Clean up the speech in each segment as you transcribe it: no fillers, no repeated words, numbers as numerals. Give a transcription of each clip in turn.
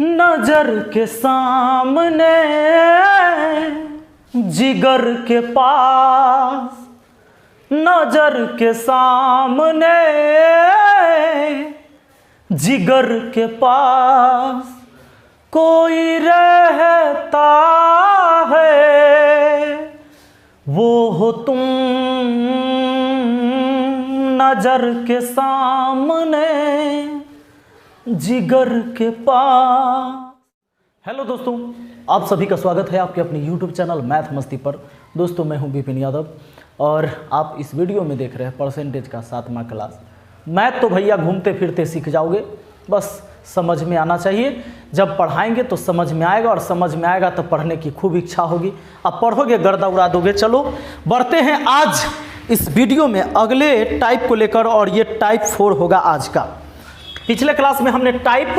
नजर के सामने जिगर के पास, नजर के सामने जिगर के पास कोई रहता है, वो हो तुम नजर के सामने जिगर के पास। हेलो दोस्तों, आप सभी का स्वागत है आपके अपने YouTube चैनल मैथ मस्ती पर। दोस्तों मैं हूं विपिन यादव और आप इस वीडियो में देख रहे हैं परसेंटेज का 7वां क्लास। मैथ तो भैया घूमते फिरते सीख जाओगे, बस समझ में आना चाहिए। जब पढ़ाएंगे तो समझ में आएगा और समझ में आएगा तो पढ़ने की खूब इच्छा होगी। अब पढ़ोगे गर्दा उड़ा दोगे। चलो बढ़ते हैं आज इस वीडियो में अगले टाइप को लेकर, और ये टाइप 4 होगा आज का। पिछले क्लास में हमने टाइप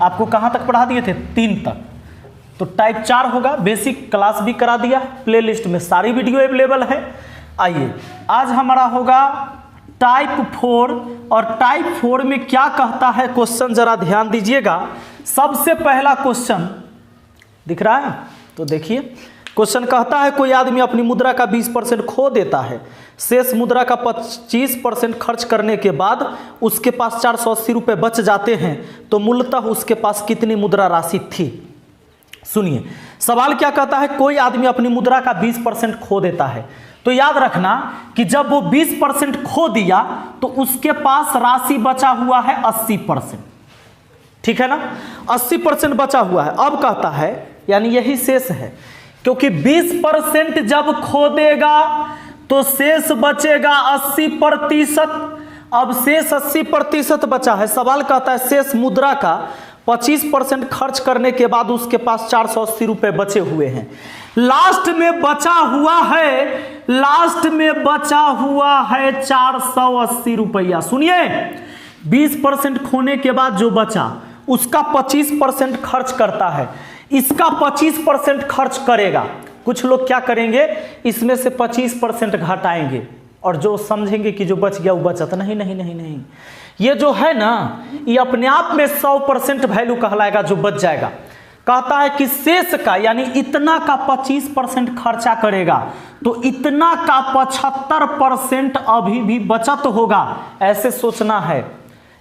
आपको कहाँ तक पढ़ा दिए थे? 3 तक। तो टाइप 4 होगा। बेसिक क्लास भी करा दिया, प्लेलिस्ट में सारी वीडियो अवेलेबल है। आइए आज हमारा होगा टाइप 4, और टाइप 4 में क्या कहता है क्वेश्चन जरा ध्यान दीजिएगा। सबसे पहला क्वेश्चन दिख रहा है, तो देखिए क्वेश्चन कहता है कोई आदमी अपनी मुद्रा का 20% खो देता है, शेष मुद्रा का 25% खर्च करने के बाद उसके पास 480 रुपये बच जाते हैं, तो मूलतः उसके पास कितनी मुद्रा राशि थी? सुनिए सवाल क्या कहता है। कोई आदमी अपनी मुद्रा का 20% खो देता है, तो याद रखना कि जब वो 20% खो दिया तो उसके पास राशि बचा हुआ है 80%। ठीक है ना, 80% बचा हुआ है। अब कहता है यानी यही शेष है, क्योंकि 20% जब खो देगा तो शेष बचेगा 80%। अब शेष 80% बचा है। सवाल कहता है शेष मुद्रा का 25% खर्च करने के बाद उसके पास 480 रुपये बचे हुए हैं। लास्ट में बचा हुआ है 480 रुपया। सुनिए 20% खोने के बाद जो बचा उसका 25% खर्च करता है, इसका 25% खर्च करेगा। कुछ लोग क्या करेंगे, इसमें से 25% घटाएंगे और जो समझेंगे कि जो बच गया वो बचत। नहीं, ये जो है ना, ये अपने आप में 100% वैल्यू कहलाएगा जो बच जाएगा। कहता है कि शेष का यानी इतना का 25% खर्चा करेगा तो इतना का 75% अभी भी बचत होगा, ऐसे सोचना है।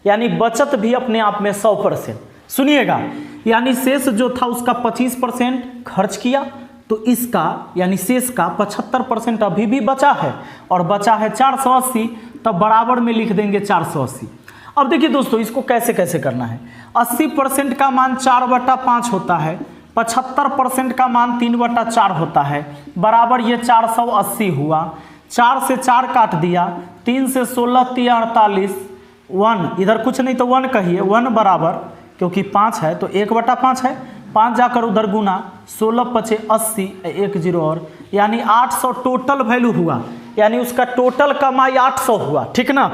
यानी बचत भी अपने आप में 100%। सुनिएगा, यानी शेष जो था उसका 25% खर्च किया, तो इसका यानी शेष का 75% अभी भी बचा है, और बचा है 480, तब बराबर में लिख देंगे 480। अब देखिए दोस्तों, इसको कैसे कैसे करना है। 80% का मान 4/5 होता है, 75% का मान 3/4 होता है, बराबर ये 480 हुआ। 4 से 4 काट दिया, 3 से 16 3 48, 1 इधर कुछ नहीं तो 1 कहिए, 1 बराबर, क्योंकि 5 है तो 1/5 है, 5 जाकर उधर गुना, 16 पचे 80, 1 0 और, यानी 800 टोटल वैल्यू हुआ। यानी उसका टोटल कमाई 800 हुआ। ठीक ना।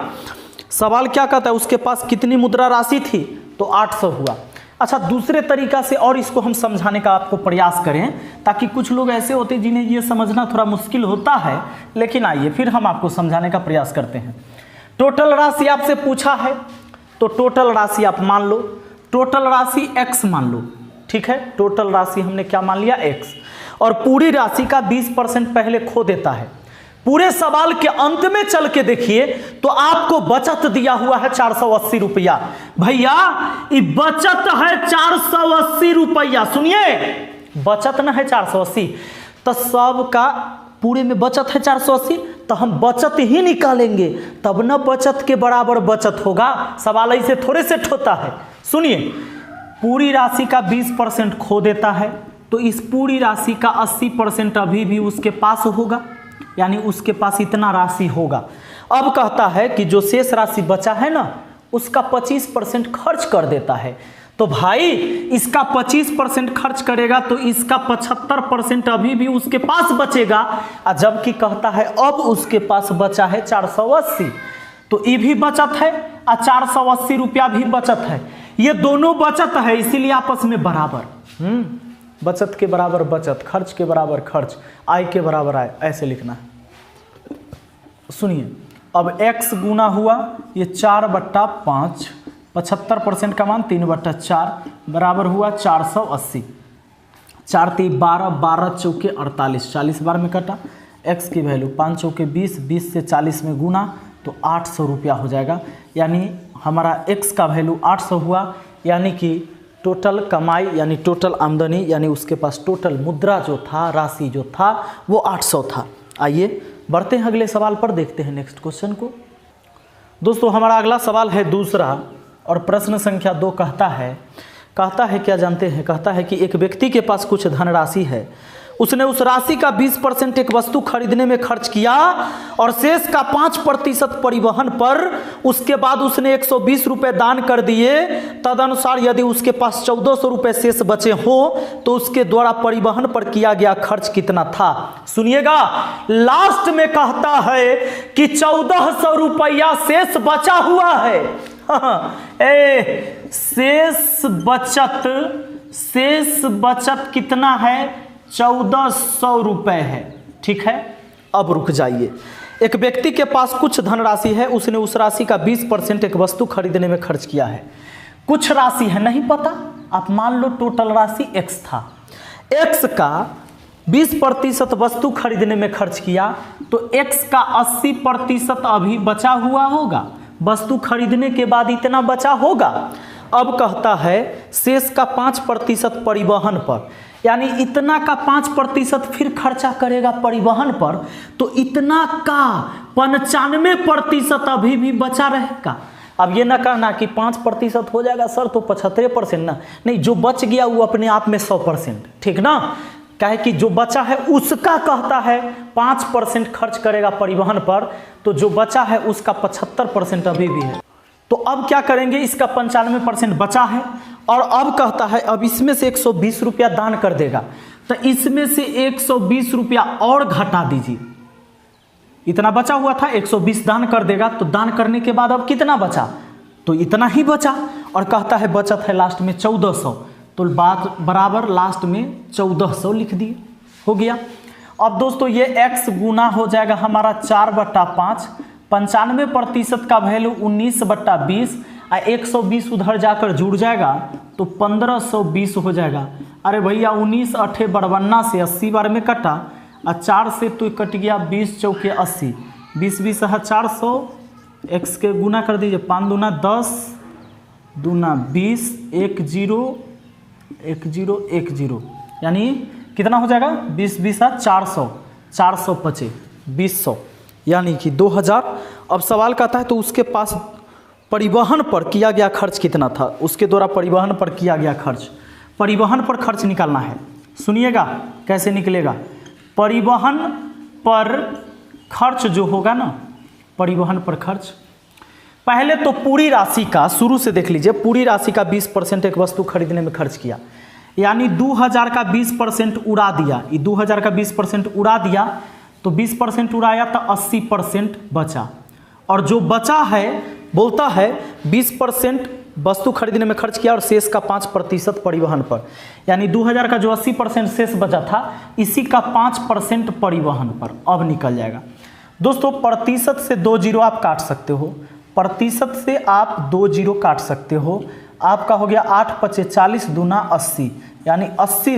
सवाल क्या कहता है उसके पास कितनी मुद्रा राशि थी, तो 800 हुआ। अच्छा, दूसरे तरीका से और इसको हम समझाने का आपको प्रयास करें, ताकि कुछ लोग ऐसे होते हैं जिन्हें ये समझना थोड़ा मुश्किल होता है, लेकिन आइए फिर हम आपको समझाने का प्रयास करते हैं। टोटल राशि आपसे पूछा है, तो टोटल राशि आप मान लो, टोटल राशि x मान लो। ठीक है, टोटल राशि हमने क्या मान लिया? x। और पूरी राशि का 20% पहले खो देता है। पूरे सवाल के अंत में चल के देखिए तो आपको बचत दिया हुआ है 480 रुपया। भैया ये बचत है 480 रुपया। सुनिए बचत ना है 480, तो सबका पूरे में बचत है 480, तो हम बचत ही निकालेंगे, तब ना बचत के बराबर बचत होगा। सवाल ऐसे थोड़े से होता है। सुनिए, पूरी राशि का 20% खो देता है, तो इस पूरी राशि का 80% अभी भी उसके पास होगा, यानी उसके पास इतना राशि होगा। अब कहता है कि जो शेष राशि बचा है ना, उसका 25% खर्च कर देता है। तो भाई इसका 25% खर्च करेगा तो इसका 75% अभी भी उसके पास बचेगा, और जबकि कहता है अब उसके पास बचा है 480, तो ये भी बचत है और 480 रुपया भी बचत है। ये दोनों बचत है, इसीलिए आपस में बराबर। बचत के बराबर बचत, खर्च के बराबर खर्च, आय के बराबर आय, ऐसे लिखना है। सुनिए अब x गुना हुआ ये 4/5 75% का मान 3/4 बराबर हुआ 480। 4 3 12, 12 चौके 48, 40 बार में कटा। x की वैल्यू 5 चौके 20, 20 से 40 में गुना तो 800 रुपया हो जाएगा। यानी हमारा x का वैल्यू 800 हुआ, यानी कि टोटल कमाई यानी टोटल आमदनी यानी उसके पास टोटल मुद्रा जो था, राशि जो था वो 800 था। आइए बढ़ते हैं अगले सवाल पर, देखते हैं नेक्स्ट क्वेश्चन को। दोस्तों हमारा अगला सवाल है दूसरा और प्रश्न संख्या 2 कहता है क्या जानते हैं? कहता है कि एक व्यक्ति के पास कुछ धनराशि है, उसने उस राशि का 20% एक वस्तु खरीदने में खर्च किया और शेष का 5% परिवहन पर, उसके बाद उसने 120 रुपये दान कर दिए। तदनुसार यदि उसके पास 1400 रुपये शेष बचे हो तो उसके द्वारा परिवहन पर किया गया खर्च कितना था? सुनिएगा, लास्ट में कहता है कि 1400 रुपया शेष बचा हुआ है। शेष बचत कितना है? 1400 रुपये है। ठीक है, अब रुक जाइए। एक व्यक्ति के पास कुछ धनराशि है, उसने उस राशि का 20% एक वस्तु खरीदने में खर्च किया है। कुछ राशि है नहीं पता, आप मान लो टोटल राशि x था, x का 20% वस्तु खरीदने में खर्च किया तो x का 80% अभी बचा हुआ होगा, वस्तु खरीदने के बाद इतना बचा होगा। अब कहता है शेष का 5% परिवहन पर, यानी इतना का 5% फिर खर्चा करेगा परिवहन पर, तो इतना का 95% अभी भी बचा रहेगा। अब ये ना कहना कि 5% हो जाएगा सर तो 75% ना, नहीं, जो बच गया वो अपने आप में 100%। ठीक ना, काहे कि जो बचा है उसका कहता है 5% खर्च करेगा परिवहन पर, तो जो बचा है उसका 75% अभी भी है। तो अब क्या करेंगे, इसका 95% बचा है और अब कहता है अब इसमें से 120 रुपया दान कर देगा, तो इसमें से 120 रुपया और घटा दीजिए। इतना बचा हुआ था, 120 दान कर देगा, तो दान करने के बाद अब कितना बचा? तो इतना ही बचा। और कहता है बचत है लास्ट में 1400, तो बात बराबर लास्ट में 1400 लिख दिए, हो गया। अब दोस्तों ये x गुना हो जाएगा हमारा 4/5, 95% का वैल्यू 19/20, 120 उधर जाकर जुड़ जाएगा तो 1520 हो जाएगा। अरे भैया 19 8 बड़वन्ना से 80 बार में कटा, और 4 से तो कट गया 20 चौके 80, 20 20 है 400, x के गुना कर दीजिए, 5 दूना 10, दूना 20, 1 0 1 0 1 0, यानी कितना हो जाएगा? 20 20 है 400, 400 पचे 2000, यानी कि 2000। अब सवाल कहता है तो उसके पास परिवहन पर किया गया खर्च कितना था? उसके द्वारा परिवहन पर किया गया खर्च, परिवहन पर खर्च निकालना है। सुनिएगा कैसे निकलेगा। परिवहन पर खर्च जो होगा ना, परिवहन पर खर्च, पहले तो पूरी राशि का शुरू से देख लीजिए, पूरी राशि का 20% एक वस्तु खरीदने में खर्च किया, यानी 2000 का 20% उड़ा दिया। ये 2000 का 20% उड़ा दिया तो 20% उड़ाया तो 80% बचा, और जो बचा है बोलता है 20% वस्तु खरीदने में खर्च किया और शेष का 5% परिवहन पर, यानी 2000 का जो 80% शेष बचा था इसी का 5% परिवहन पर। अब निकल जाएगा दोस्तों, प्रतिशत से 2 जीरो आप काट सकते हो, प्रतिशत से आप 2 जीरो काट सकते हो। आपका हो गया 8 5 40 दूना 80, यानी 80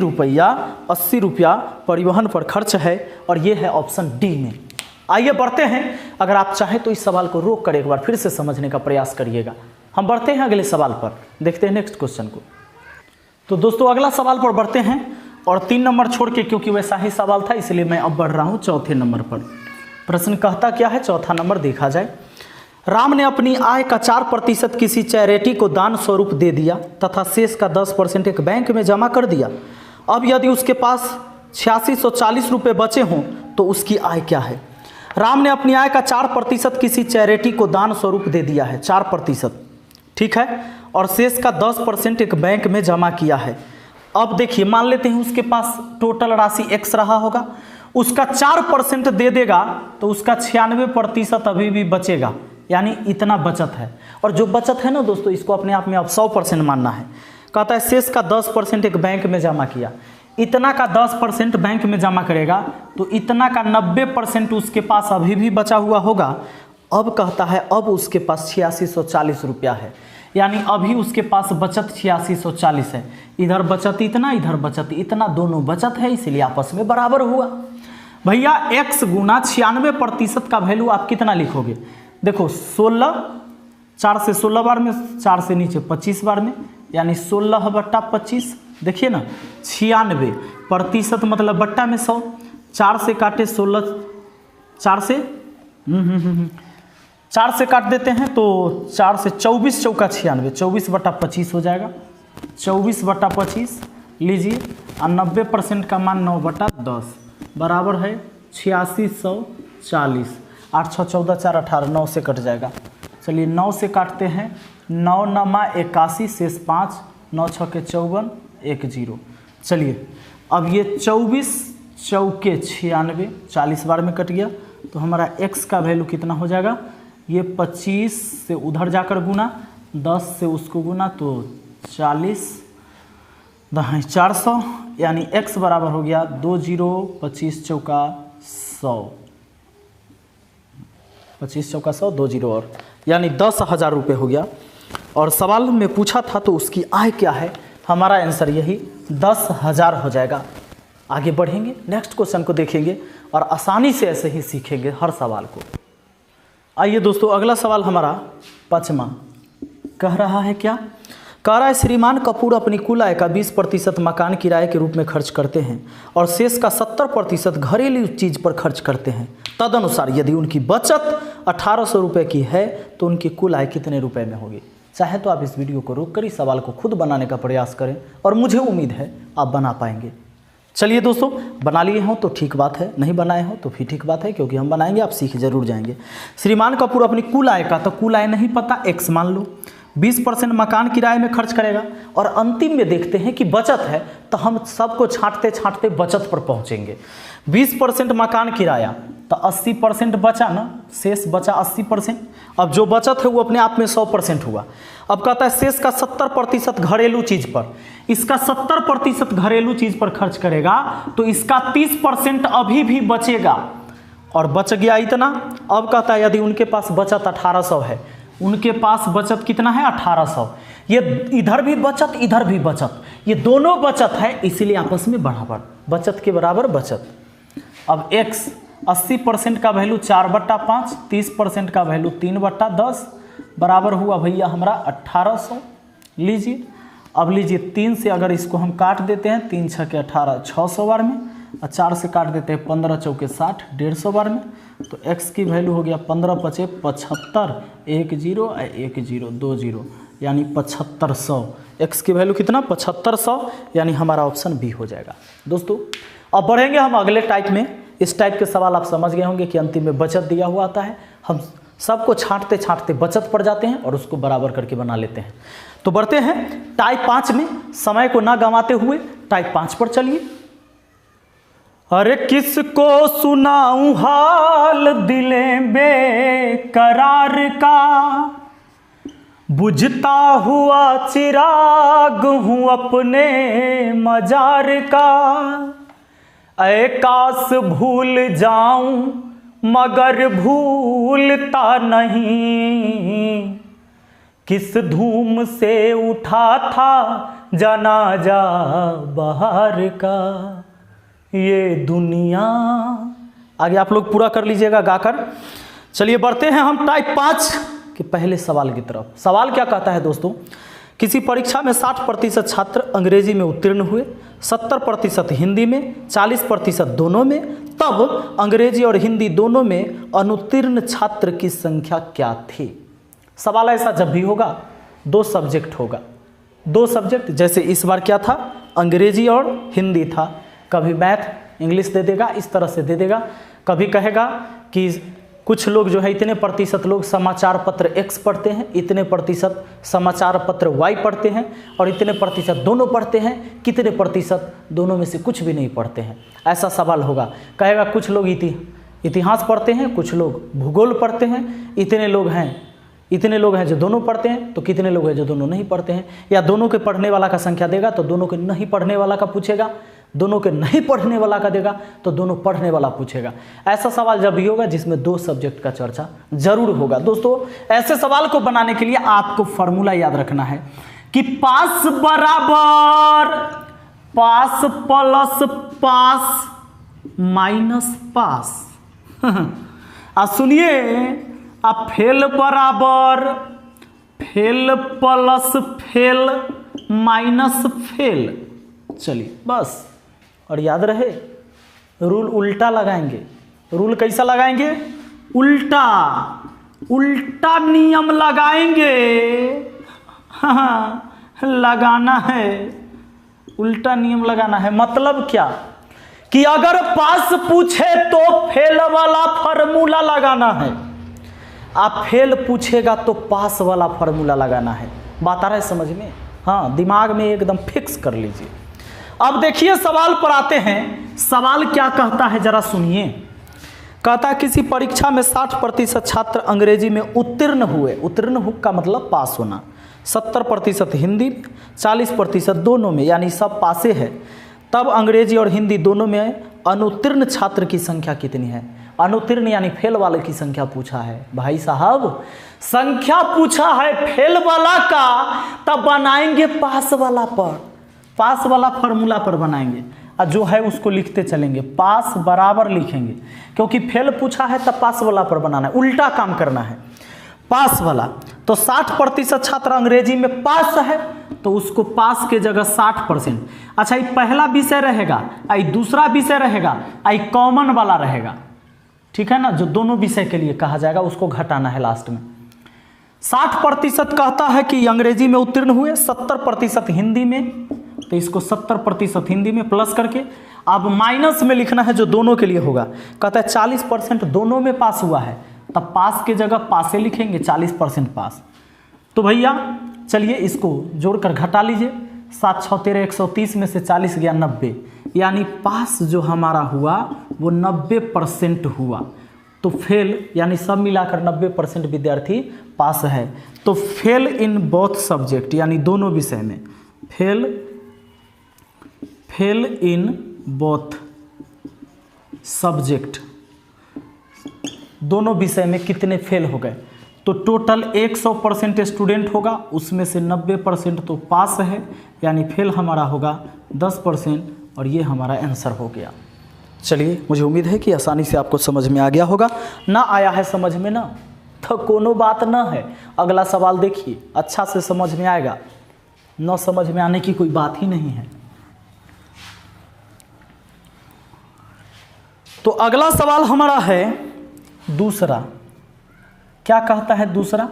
रुपया परिवहन पर खर्च है, और ये है ऑप्शन डी में। आइए बढ़ते हैं, अगर आप चाहें तो इस सवाल को रोक कर एक बार फिर से समझने का प्रयास करिएगा। हम बढ़ते हैं अगले सवाल पर, देखते हैं नेक्स्ट क्वेश्चन को। तो दोस्तों अगला सवाल पर बढ़ते हैं, और 3 नंबर छोड़ के, क्योंकि वैसा ही सवाल था इसलिए मैं अब बढ़ रहा हूँ 4थे नंबर पर। प्रश्न कहता क्या है, 4था नंबर देखा जाए। राम ने अपनी आय का 4% किसी चैरिटी को दान स्वरूप दे दिया तथा शेष का 10% एक बैंक में जमा कर दिया। अब यदि उसके पास 8640 रुपये बचे हों तो उसकी आय क्या है? राम ने अपनी आय का 4% किसी चैरिटी को दान स्वरूप दे दिया है, 4%, ठीक है, और शेष का 10% एक बैंक में जमा किया है। अब देखिए, मान लेते हैं उसके पास टोटल राशि x रहा होगा, उसका 4% दे देगा तो उसका 96% अभी भी बचेगा, यानी इतना बचत है। और जो बचत है ना दोस्तों, इसको अपने आप में अब 100% मानना है। कहता है शेष का 10% एक बैंक में जमा किया, इतना का 10% बैंक में जमा करेगा तो इतना का 90% उसके पास अभी भी बचा हुआ होगा। अब कहता है अब उसके पास 8640 रुपया है, यानी अभी उसके पास बचत 8640 है। इधर बचत इतना, इधर बचत इतना, दोनों बचत है, इसलिए आपस में बराबर हुआ। भैया x गुना 96% का वैल्यू आप कितना लिखोगे? देखो 16, 4 से 16 बार में, 4 से नीचे 25 बार में, यानी 16/25। देखिए ना 96% मतलब बट्टा में 100, 4 से काटे 16, 4 से काट देते हैं तो 4 से 24 चौका 96, 24/25 हो जाएगा। 24/25 लीजिए, और 90% का मान 9/10 बराबर है 8640। 8 6 14 4 18, 9 से कट जाएगा। चलिए 9 से काटते हैं, 9 9 81 शेष 5, 9 6 के 54, 1 0। चलिए अब ये 24 चौके 96, 40 बार में कट गया, तो हमारा x का वैल्यू कितना हो जाएगा? ये 25 से उधर जाकर गुना, 10 से उसको गुना, तो 40 400, यानी x बराबर हो गया 20, 25 चौका 100, 25 चौका 100, 20 और, यानी 10,000 रुपये हो गया। और सवाल में पूछा था तो उसकी आय क्या है? हमारा आंसर यही 10,000 हो जाएगा। आगे बढ़ेंगे, नेक्स्ट क्वेश्चन को देखेंगे और आसानी से ऐसे ही सीखेंगे हर सवाल को। आइए दोस्तों, अगला सवाल हमारा 5वां कह रहा है क्या? कह रहा है श्रीमान कपूर अपनी कुल आय का 20% मकान किराए के रूप में खर्च करते हैं और शेष का 70% घरेलू चीज पर खर्च करते हैं। तदनुसार यदि उनकी बचत 1800 रुपये की है तो उनकी कुल आय कितने रुपए में होगी? चाहे तो आप इस वीडियो को रोककर इस सवाल को खुद बनाने का प्रयास करें और मुझे उम्मीद है आप बना पाएंगे। चलिए दोस्तों, बना लिए हो तो ठीक बात है, नहीं बनाए हो तो भी ठीक बात है, क्योंकि हम बनाएंगे आप सीख जरूर जाएंगे। श्रीमान कपूर अपनी कुल आय का, तो कुल आय नहीं पता, x मान लो, 20% मकान किराए में खर्च करेगा और अंतिम में देखते हैं कि बचत है, तो हम सबको छांटते छांटते बचत पर पहुंचेंगे। 20% मकान किराया तो 80% बचा ना, शेष बचा 80%। अब जो बचत है वो अपने आप में 100% हुआ। अब कहता है शेष का 70% घरेलू चीज पर, इसका 70% घरेलू चीज पर खर्च करेगा तो इसका 30% अभी भी बचेगा और बच गया इतना। अब कहता है यदि उनके पास बचत 1800 है, उनके पास बचत कितना है? 1800। ये इधर भी बचत, इधर भी बचत, ये दोनों बचत है, इसीलिए आपस में बराबर, बचत के बराबर बचत। अब x 80% का वैल्यू 4/5, 30% का वैल्यू 3/10 बराबर हुआ भैया हमारा 1800। लीजिए, अब लीजिए 3 से अगर इसको हम काट देते हैं, 3 6 के 18, 600 बार में, और 4 से काट देते हैं 15 चौके 60, 150 बार में, तो x की वैल्यू हो गया 15 5 75, 1 0 1 0 2 0, यानी 7500। x की वैल्यू कितना? 7500, यानी हमारा ऑप्शन बी हो जाएगा। दोस्तों अब बढ़ेंगे हम अगले टाइप में। इस टाइप के सवाल आप समझ गए होंगे कि अंतिम में बचत दिया हुआ आता है, हम सबको छांटते छांटते बचत पर जाते हैं और उसको बराबर करके बना लेते हैं। तो बढ़ते हैं टाइप 5 में, समय को ना गंवाते हुए टाइप 5 पर चलिए। अरे किसको सुनाऊं हाल दिले बेकरार का, बुझता हुआ चिराग हूं अपने मजार का। ऐ काश भूल जाऊं मगर भूलता नहीं, किस धूम से उठा था जनाजा बहार का ये दुनिया। आगे आप लोग पूरा कर लीजिएगा गाकर। चलिए बढ़ते हैं हम टाइप 5 के पहले सवाल की तरफ। सवाल क्या कहता है दोस्तों? किसी परीक्षा में 60% छात्र अंग्रेजी में उत्तीर्ण हुए, 70% हिंदी में, 40% दोनों में, तब अंग्रेजी और हिंदी दोनों में अनुत्तीर्ण छात्र की संख्या क्या थी? सवाल ऐसा जब भी होगा, 2 सब्जेक्ट होगा, 2 सब्जेक्ट, जैसे इस बार क्या था? अंग्रेजी और हिंदी था। कभी मैथ इंग्लिश दे देगा, इस तरह से दे देगा। कभी कहेगा कि कुछ लोग जो है इतने प्रतिशत लोग समाचार पत्र X पढ़ते हैं, इतने प्रतिशत समाचार पत्र Y पढ़ते हैं, और इतने प्रतिशत दोनों पढ़ते हैं, कितने प्रतिशत दोनों में से कुछ भी नहीं पढ़ते हैं। ऐसा सवाल होगा। कहेगा कुछ लोग इतिहास पढ़ते हैं, कुछ लोग भूगोल पढ़ते हैं, इतने लोग हैं जो दोनों पढ़ते हैं, तो कितने लोग हैं जो दोनों नहीं पढ़ते हैं। या दोनों के पढ़ने वाला का संख्या देगा तो दोनों के नहीं पढ़ने वाला का पूछेगा, दोनों के नहीं पढ़ने वाला का देगा तो दोनों पढ़ने वाला पूछेगा। ऐसा सवाल जब भी होगा जिसमें 2 सब्जेक्ट का चर्चा जरूर होगा। दोस्तों ऐसे सवाल को बनाने के लिए आपको फॉर्मूला याद रखना है कि पास बराबर पास प्लस पास माइनस पास। सुनिए, अब फेल बराबर fail plus fail minus fail. चलिए बस, और याद रहे रूल उल्टा लगाएंगे। रूल कैसा लगाएंगे? उल्टा, उल्टा नियम लगाएंगे। हाँ, लगाना है, उल्टा नियम लगाना है। मतलब क्या कि अगर पास पूछे तो फेल वाला फॉर्मूला लगाना है, आप फेल पूछेगा तो पास वाला फॉर्मूला लगाना है। बात आ रहा है समझ में? हाँ, दिमाग में एकदम फिक्स कर लीजिए। अब देखिए सवाल पर आते हैं। सवाल क्या कहता है जरा सुनिए। कहता है किसी परीक्षा में 60% छात्र अंग्रेजी में उत्तीर्ण हुए। उत्तीर्ण का मतलब पास होना। 70% हिंदी, 40% दोनों में, यानी सब पासे है। तब अंग्रेजी और हिंदी दोनों में अनुत्तीर्ण छात्र की संख्या कितनी है? अनुत्तीर्ण यानी फेल वाले की संख्या पूछा है। भाई साहब संख्या पूछा है फेल वाला का, तब बनाएंगे पास वाला पर, पास वाला फॉर्मूला पर बनाएंगे और जो है उसको लिखते चलेंगे। पास बराबर लिखेंगे क्योंकि फेल पूछा है तब पास वाला पर बनाना है, उल्टा काम करना है। पास वाला तो 60% छात्र अंग्रेजी में पास है तो उसको पास के जगह 60%। अच्छा, ये पहला विषय रहेगा, आई दूसरा विषय रहेगा, आई कॉमन वाला रहेगा, ठीक है ना, जो दोनों विषय के लिए कहा जाएगा उसको घटाना है लास्ट में। 60% कहता है कि अंग्रेजी में उत्तीर्ण हुए, 70% हिंदी में, तो इसको 70% हिंदी में प्लस करके अब माइनस में लिखना है जो दोनों के लिए होगा। कहता है 40% दोनों में पास हुआ है, तब पास के जगह पासे लिखेंगे, 40% पास। तो भैया चलिए इसको जोड़कर घटा लीजिए। 7 6 13 130 में से 40 गया 90, यानी पास जो हमारा हुआ वो 90% हुआ। तो फेल यानी सब मिलाकर 90% विद्यार्थी पास है। तो फेल इन बोथ सब्जेक्ट यानी दोनों विषय में, फेल इन बोथ सब्जेक्ट, दोनों विषय में कितने फेल हो गए? तो टोटल 100% स्टूडेंट होगा, उसमें से 90% तो पास है, यानी फेल हमारा होगा 10%, और ये हमारा आंसर हो गया। चलिए, मुझे उम्मीद है कि आसानी से आपको समझ में आ गया होगा। ना आया है समझ में ना, तो कोनो बात ना है। अगला सवाल देखिए, अच्छा से समझ में आएगा, न समझ में आने की कोई बात ही नहीं है। तो अगला सवाल हमारा है दूसरा। क्या कहता है दूसरा?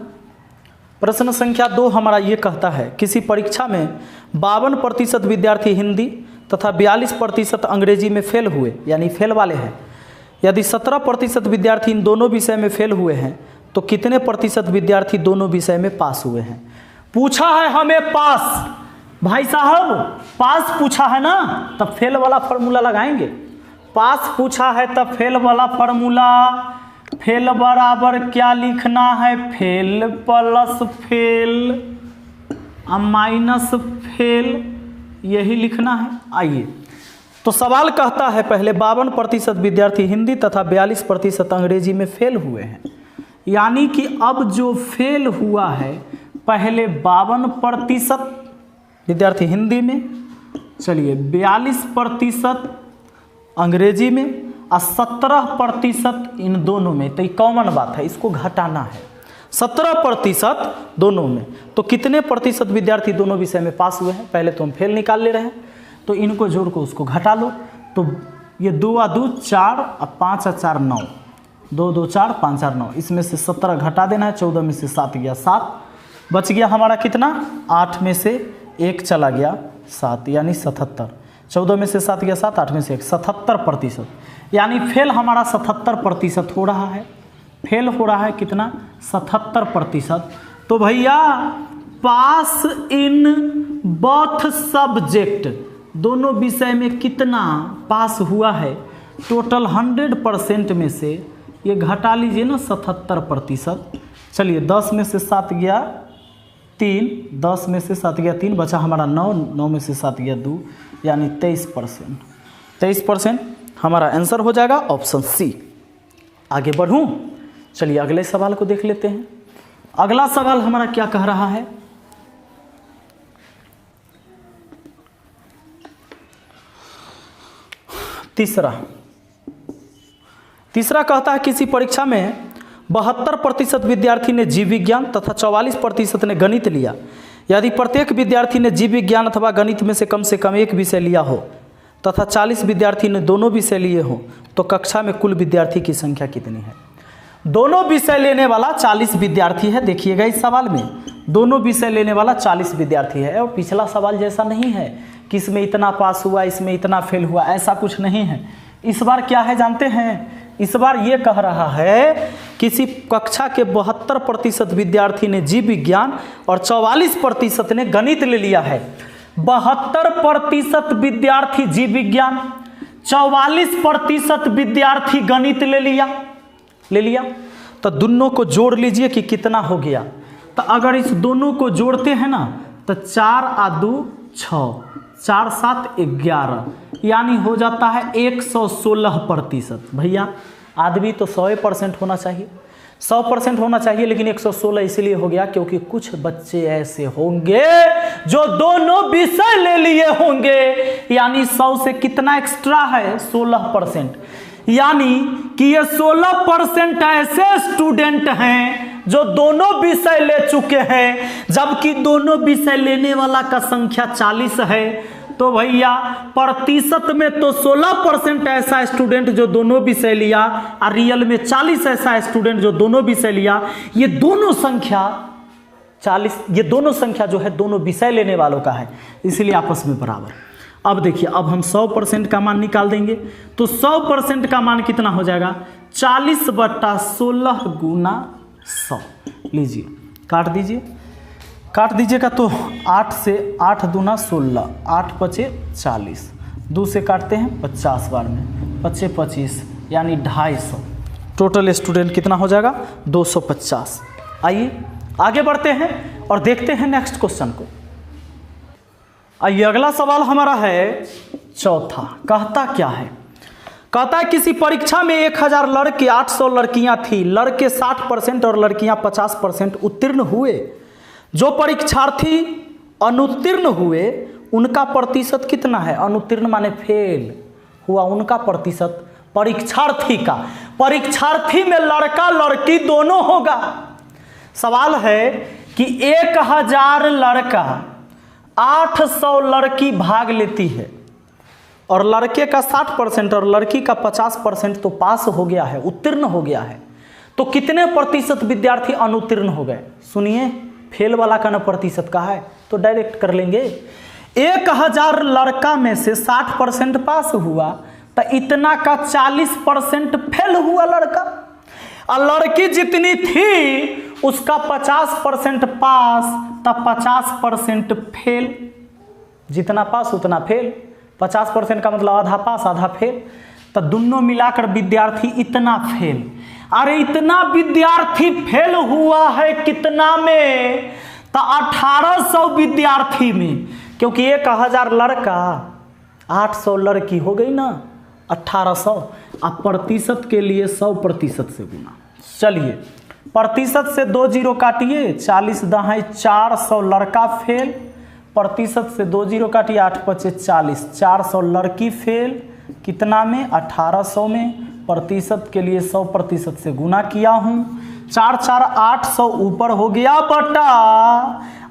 प्रश्न संख्या 2 हमारा ये कहता है किसी परीक्षा में 52% विद्यार्थी हिंदी तथा 42% अंग्रेजी में फेल हुए, यानी फेल वाले हैं। यदि 17% विद्यार्थी इन दोनों विषय में फेल हुए हैं तो कितने प्रतिशत विद्यार्थी दोनों विषय में पास हुए हैं? पूछा है हमें पास। भाई साहब पास पूछा है ना, तब फेल वाला फॉर्मूला लगाएंगे। पास पूछा है तब फेल वाला फॉर्मूला, फेल बराबर क्या लिखना है? Fail plus fail minus fail, यही लिखना है। आइए, तो सवाल कहता है पहले 52% विद्यार्थी हिंदी तथा 42% अंग्रेजी में फेल हुए हैं। यानी कि अब जो फेल हुआ है, पहले 52% विद्यार्थी हिंदी में, चलिए 42% अंग्रेजी में और 17% इन दोनों में। तो ये कॉमन बात है, इसको घटाना है। 17% दोनों में, तो कितने प्रतिशत विद्यार्थी दोनों विषय में पास हुए हैं? पहले तो हम फेल निकाल ले रहे हैं, तो इनको जोड़ को उसको घटा लो। तो ये 2 और 2 4 और 5 और 4 9, 2 2 4 5 4 9, इसमें से 17 घटा देना है। 14 में से 7 गया 7, बच गया हमारा कितना? 8 में से 1 चला गया 7, यानी 77। 14 में से 7 गया 7, 8 में से 1, 77%। यानी फेल हमारा 77% हो रहा है। फेल हो रहा है कितना? 77%। तो भैया पास इन बोथ सब्जेक्ट, दोनों विषय में कितना पास हुआ है? टोटल 100% में से ये घटा लीजिए ना 77%। चलिए 10 में से 7 गया 3, 10 में से 7 गया 3, बचा हमारा 9, 9 में से 7 गया 2, यानी 23%। 23% हमारा आंसर हो जाएगा ऑप्शन सी। आगे बढ़ूं, चलिए अगले सवाल को देख लेते हैं। अगला सवाल हमारा क्या कह रहा है, तीसरा कहता है किसी परीक्षा में 72% विद्यार्थी ने जीव विज्ञान तथा 44% ने गणित लिया। यदि प्रत्येक विद्यार्थी ने जीव विज्ञान अथवा गणित में से कम एक विषय लिया हो तथा 40 विद्यार्थी ने दोनों विषय लिए हो तो कक्षा में कुल विद्यार्थी की संख्या कितनी है। दोनों विषय लेने वाला 40 विद्यार्थी है। देखिएगा इस सवाल में दोनों विषय लेने वाला 40 विद्यार्थी है, और पिछला सवाल जैसा नहीं है कि इसमें इतना पास हुआ इसमें इतना फेल हुआ, ऐसा कुछ नहीं है। इस बार क्या है जानते हैं, इस बार ये कह रहा है किसी कक्षा के 72% विद्यार्थी ने जीव विज्ञान और 44% ने गणित ले लिया है। 72% विद्यार्थी जीव विज्ञान, 44% विद्यार्थी गणित ले लिया तो दोनों को जोड़ लीजिए कि कितना हो गया। तो अगर इस दोनों को जोड़ते हैं ना तो 4 आ 2 6, 4 7 11, यानी हो जाता है 116%। भैया आदमी तो 100% होना चाहिए, 100% होना चाहिए, लेकिन 116 इसलिए हो गया क्योंकि कुछ बच्चे ऐसे होंगे जो दोनों विषय ले लिए होंगे, यानी 100 से कितना एक्स्ट्रा है 16%, यानी कि ये 16% ऐसे स्टूडेंट हैं जो दोनों विषय ले चुके हैं, जबकि दोनों विषय लेने वाला का संख्या 40 है। तो भैया प्रतिशत में तो 16% ऐसा स्टूडेंट जो दोनों विषय लिया और रियल में 40 ऐसा स्टूडेंट जो दोनों विषय लिया। ये दोनों संख्या 40, ये दोनों संख्या जो है दोनों विषय लेने वालों का है, इसलिए आपस में बराबर। अब देखिए, अब हम 100% का मान निकाल देंगे तो 100% का मान कितना हो जाएगा 40/16 गुना 100। लीजिए काट दीजिएगा तो 8 से 8 दूना 16, 8 पचे 40, 2 से काटते हैं 50 बार में, 5 25 यानी 250। टोटल स्टूडेंट कितना हो जाएगा 250। आइए आगे बढ़ते हैं और देखते हैं नेक्स्ट क्वेश्चन को। आइए अगला सवाल हमारा है चौथा। कहता क्या है, कहता है किसी परीक्षा में 1000 लड़के 800 लड़कियां थी, लड़के 60% और लड़कियां 50% उत्तीर्ण हुए। जो परीक्षार्थी अनुत्तीर्ण हुए उनका प्रतिशत कितना है। अनुत्तीर्ण माने फेल हुआ, उनका प्रतिशत परीक्षार्थी का, परीक्षार्थी में लड़का लड़की दोनों होगा। सवाल है कि 1000 लड़का 800 लड़की भाग लेती है और लड़के का 60% और लड़की का 50% तो पास हो गया है, उत्तीर्ण हो गया है, तो कितने प्रतिशत विद्यार्थी अनुत्तीर्ण हो गए। सुनिए, फेल वाला का न प्रतिशत का है तो डायरेक्ट कर लेंगे। 1000 लड़का में से 60% पास हुआ तो इतना का 40% फेल हुआ लड़का, और लड़की जितनी थी उसका 50% पास तब 50% फेल। जितना पास उतना फेल, 50% का मतलब आधा पास आधा फेल, तो दोनों मिलाकर विद्यार्थी इतना फेल। अरे इतना विद्यार्थी फेल हुआ है कितना में, तो 1800 विद्यार्थी में, क्योंकि 1000 लड़का 800 लड़की हो गई ना 1800। अब प्रतिशत के लिए 100% से गुना। चलिए प्रतिशत से 2 जीरो काटिए, 40 दहाई 400 लड़का फेल, प्रतिशत से 2 जीरो काटिए 8 पचे 40, 400 लड़की फेल, कितना में 1800 में। प्रतिशत के लिए 100% से गुना किया हूँ, 4 4 800 ऊपर हो गया बटा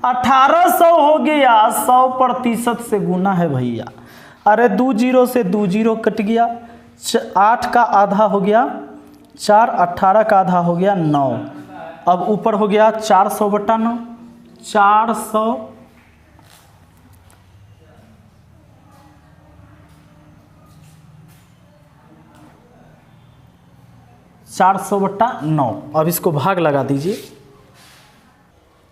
1800 हो गया, 100% से गुना है भैया। अरे 2 जीरो से 2 जीरो कट गया, 8 का आधा हो गया 4, 18 का आधा हो गया 9, अब ऊपर हो गया 400 बटा 9, 400 बटा 9। अब इसको भाग लगा दीजिए,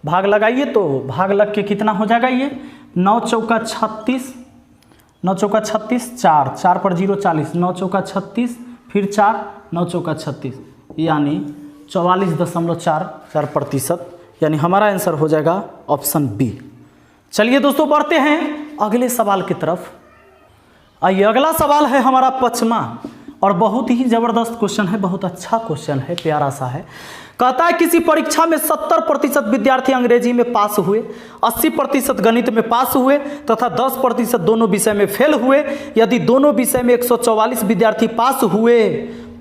भाग लगाइए तो भाग लग के कितना हो जाएगा ये 9 चौका 36, 9 चौका 36, 4 4 पर 0 40, 9 चौका 36, फिर 4 9 चौका 36, यानी 44.44%, यानी हमारा आंसर हो जाएगा ऑप्शन बी। चलिए दोस्तों बढ़ते हैं अगले सवाल की तरफ। आइए अगला सवाल है हमारा 5वां और बहुत ही जबरदस्त क्वेश्चन है, बहुत अच्छा क्वेश्चन है, प्यारा सा है। कहता है किसी परीक्षा में 70% विद्यार्थी अंग्रेजी में पास हुए, 80% गणित में पास हुए तथा 10% दोनों विषय में फेल हुए। यदि दोनों विषय में 144 विद्यार्थी पास हुए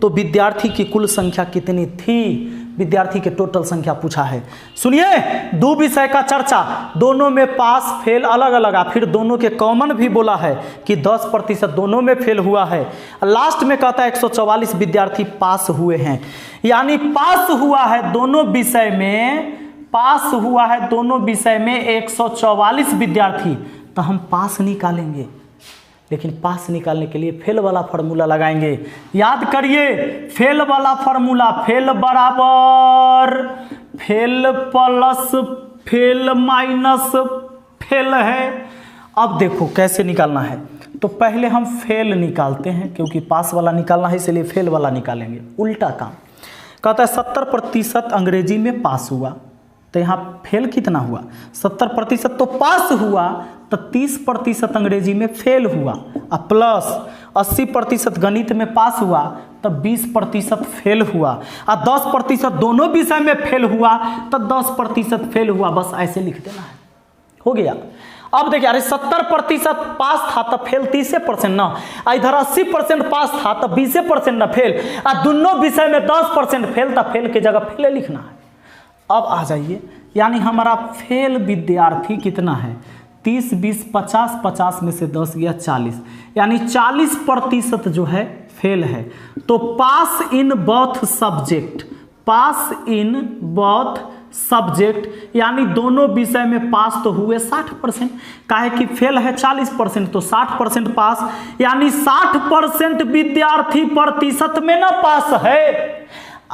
तो विद्यार्थी की कुल संख्या कितनी थी? विद्यार्थी के टोटल संख्या पूछा है। सुनिए, दो विषय का चर्चा, दोनों में पास फेल अलग अलग, फिर दोनों के कॉमन भी बोला है कि 10% दोनों में फेल हुआ है। लास्ट में कहता है 144 विद्यार्थी पास हुए हैं, यानी पास हुआ है दोनों विषय में, पास हुआ है दोनों विषय में 144 विद्यार्थी। तो हम पास निकालेंगे, लेकिन पास निकालने के लिए फेल वाला फार्मूला लगाएंगे। याद करिए, फेल वाला फार्मूला, फेल बराबर fail plus fail minus fail है। अब देखो कैसे निकालना है। तो पहले हम फेल निकालते हैं, क्योंकि पास वाला निकालना है इसलिए फेल वाला निकालेंगे। उल्टा काम। कहता है 70% अंग्रेजी में पास हुआ, तो यहाँ फेल कितना हुआ? 70% तो पास हुआ, तो 30% अंग्रेजी में फेल हुआ, और प्लस 80% गणित में पास हुआ, तब 20% फेल हुआ, और 10% दोनों विषय में फेल हुआ, तब 10% फेल हुआ। बस ऐसे लिख देना है, हो गया। अब देखिए, अरे 70% पास था तो फेल 30% ना, इधर 80% पास था तो 20% ना फेल, और दोनों विषय में 10% फेल था, फेल की जगह फेल लिखना है। अब आ जाइए, यानी हमारा फेल विद्यार्थी कितना है? 30, 20, 50, 50 में से 10 गया 40, यानी 40% जो है फेल है। तो pass in both subject, pass in both subject, यानी दोनों विषय में पास तो हुए 60%, काहे कि फेल है 40%, तो 60% पास, यानी 60% विद्यार्थी प्रतिशत में ना पास है।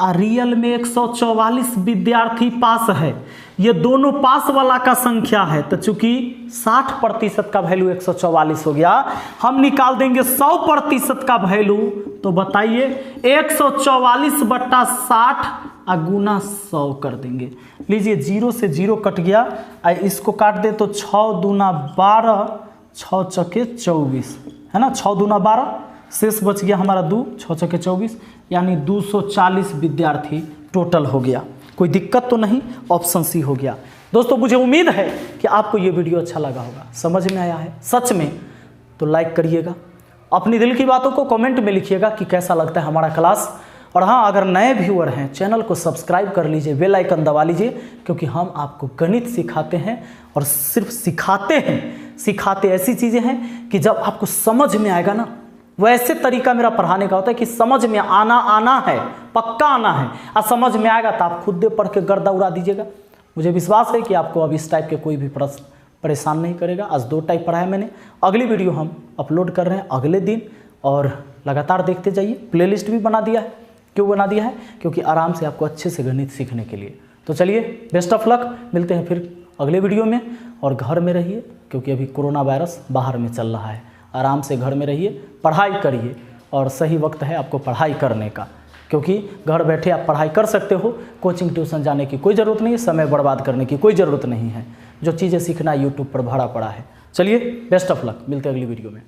रियल में 144 विद्यार्थी पास है, ये दोनों पास वाला का संख्या है, तो चूंकि 60% का वैल्यू 144 हो गया, हम निकाल देंगे 100% का वैल्यू। तो बताइए 144/60 गुना 100 कर देंगे। लीजिए 0 से 0 कट गया, इसको काट दे तो 6 दूना 12, 6 चौके 24 है ना, 6 दूना 12, शेष बच गया हमारा 2, 6 चौके 24, यानी 240 विद्यार्थी टोटल हो गया। कोई दिक्कत तो नहीं, ऑप्शन सी हो गया। दोस्तों मुझे उम्मीद है कि आपको ये वीडियो अच्छा लगा होगा, समझ में आया है सच में, तो लाइक करिएगा, अपनी दिल की बातों को कमेंट में लिखिएगा कि कैसा लगता है हमारा क्लास। और हाँ, अगर नए व्यूअर हैं चैनल को सब्सक्राइब कर लीजिए, बेल आइकन दबा लीजिए, क्योंकि हम आपको गणित सिखाते हैं, और सिर्फ सिखाते हैं, सिखाते ऐसी चीज़ें हैं कि जब आपको समझ में आएगा ना, वैसे तरीका मेरा पढ़ाने का होता है कि समझ में आना है, पक्का आना है, और समझ में आएगा तो आप खुद दे पढ़ के गर्दा उड़ा दीजिएगा। मुझे विश्वास है कि आपको अब इस टाइप के कोई भी प्रश्न परेशान नहीं करेगा। आज 2 टाइप पढ़ाया मैंने, अगली वीडियो हम अपलोड कर रहे हैं अगले दिन, और लगातार देखते जाइए। प्लेलिस्ट भी बना दिया है, क्यों बना दिया है? क्योंकि आराम से आपको अच्छे से गणित सीखने के लिए। तो चलिए, बेस्ट ऑफ लक, मिलते हैं फिर अगले वीडियो में। और घर में रहिए, क्योंकि अभी कोरोना वायरस बाहर में चल रहा है, आराम से घर में रहिए, पढ़ाई करिए, और सही वक्त है आपको पढ़ाई करने का, क्योंकि घर बैठे आप पढ़ाई कर सकते हो, कोचिंग ट्यूशन जाने की कोई ज़रूरत नहीं है, समय बर्बाद करने की कोई ज़रूरत नहीं है। जो चीज़ें सीखना यूट्यूब पर भरा पड़ा है। चलिए, बेस्ट ऑफ लक, मिलते हैं अगली वीडियो में।